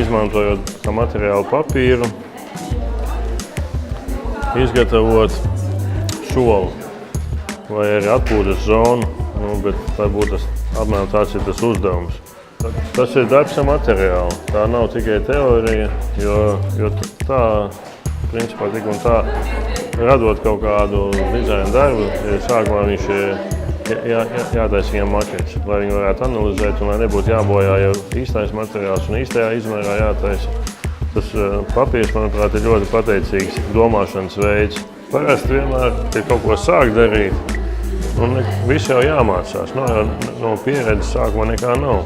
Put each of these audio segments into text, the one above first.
izmantojot kā materiālu papīru, izgatavot soli vai arī atpūtas zonu, bet tā būtu apmēram tāds ir tas uzdevums. Tas ir darbs ar materiālu. Tā nav tikai teorija, jo tā, principā, tik un tā, radot kaut kādu dizaina darbu, sākumā viņš jātaisa viņam makets, lai viņi varētu analizēt un lai nebūtu jābojā jau īstais materiāls un īstajā izmērā jātaisa. Tas papīrs, manuprāt, ir ļoti pateicīgs domāšanas veids. Parasti vienmēr ir kaut ko sāk darīt, un viss jau jāmācās. No pieredzes sākumā nekā nav.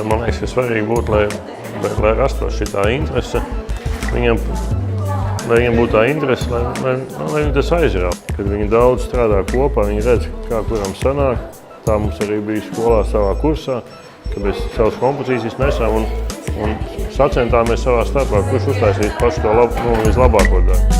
Man liekas, ka svarīgi būtu, lai rastos šitā interese viņam, lai viņam būtu tā interese, lai viņi tas aizrauj. Kad viņi daudz strādā kopā, viņi redz, kā kuram sanāk. Tā mums arī bija skolā savā kursā, kad mēs savas kompozīcijas nesām un sacentāmies savā starpā, kurš uztaisīs pašu to vislabāko darbu.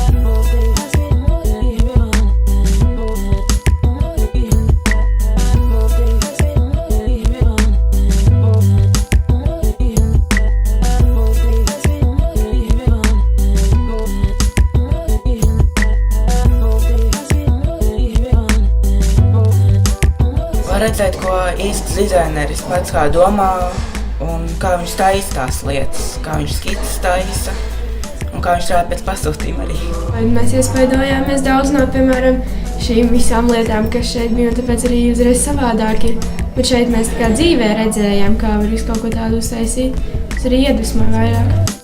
Redzēt, ko īsts dizaineris pats kā domā un kā viņš taisa tās lietas, kā viņš skices taisa un kā viņš strādā pēc pasūtījuma arī. Mēs iespaidojāmies daudz no, piemēram, šīm visām lietām, kas šeit bija, un tāpēc arī uzreiz savādāk ir. Bet šeit mēs tā kā dzīvē redzējām, kā var visu kaut ko tādu uztaisīt. Tas arī iedvesmoja vairāk.